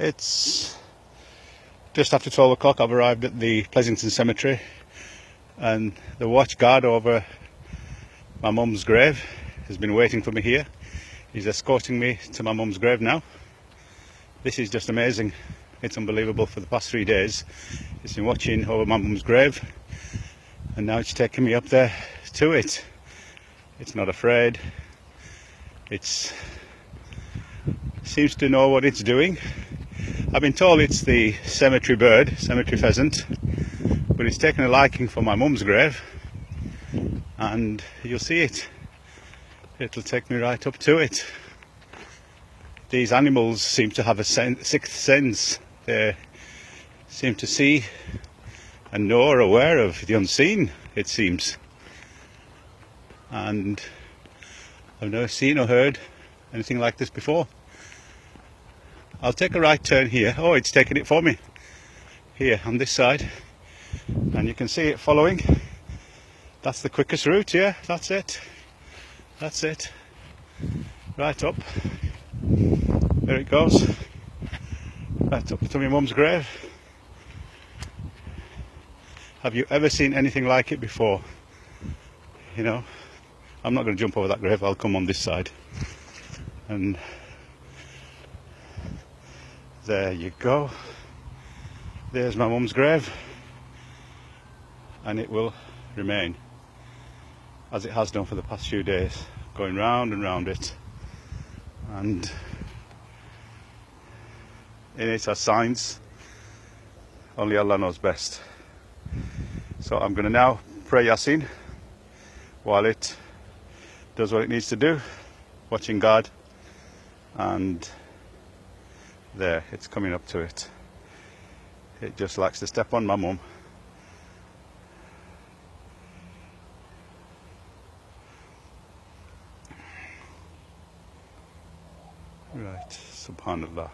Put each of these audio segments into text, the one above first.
It's just after 12 o'clock. I've arrived at the Pleasington Cemetery, and the watch guard over my mum's grave has been waiting for me here. He's escorting me to my mum's grave now. This is just amazing. It's unbelievable. For the past 3 days he's been watching over my mum's grave, and now it's taking me up there to it. It's not afraid. It seems to know what it's doing. I've been told it's the cemetery bird, cemetery pheasant, but it's taken a liking for my mum's grave, and you'll see it. It'll take me right up to it. These animals seem to have a sixth sense. They seem to see and know or aware of the unseen, it seems. And I've never seen or heard anything like this before. I'll take a right turn here. Oh, it's taking it for me. Here, on this side. And you can see it following. That's the quickest route, yeah, that's it. That's it. Right up. There it goes. Right up to my mum's grave. Have you ever seen anything like it before? You know, I'm not going to jump over that grave, I'll come on this side. And there you go. There's my mum's grave, and it will remain as it has done for the past few days, going round and round it, and in it are signs. Only Allah knows best. So I'm going to now pray Yasin while it does what it needs to do, watching God, and there, it's coming up to it. It just likes to step on my mum. Right, subhanallah.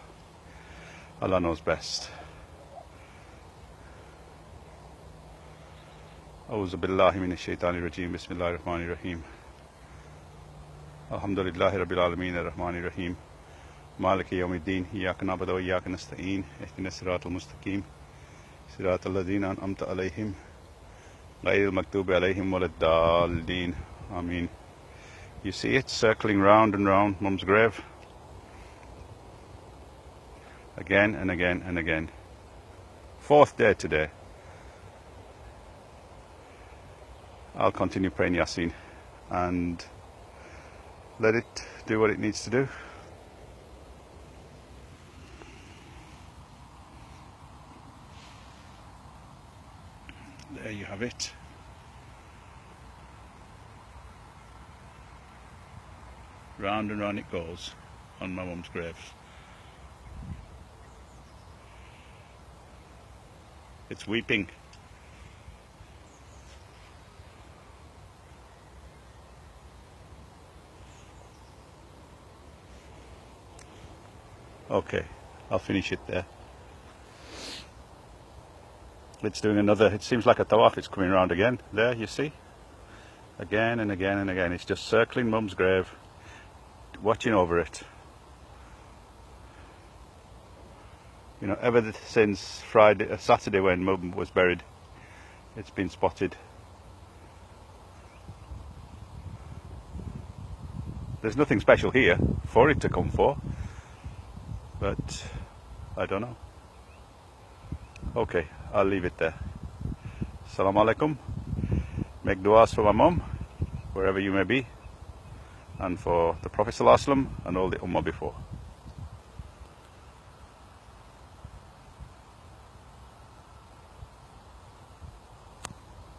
Allah knows best. A'udhu billahi minash shaitani rajim. Bismillahir rahmanir rahim. Alhamdulillahi rabbil alameen ar-rahmanir rahim. مالك يوم الدين إياك نعبد وإياك نستعين اهدنا الصراط المستقيم صراط الذين أنعمت عليهم غير المغضوب عليهم ولا الضالين آمين. You see it circling round and round mum's grave again and again and again. 4th day today. I'll continue praying Yasin and let it do what it needs to do. There you have it. Round and round it goes on my mum's grave. It's weeping. Okay, I'll finish it there. It's doing another, it seems like a tawaf, it's coming around again. There, you see? Again and again and again. It's just circling mum's grave, watching over it. You know, ever since Saturday when mum was buried, it's been spotted. There's nothing special here for it to come for, but I don't know. Okay, I'll leave it there. Assalamu alaikum. Make du'as for my mum, wherever you may be, and for the Prophet ﷺ and all the ummah before.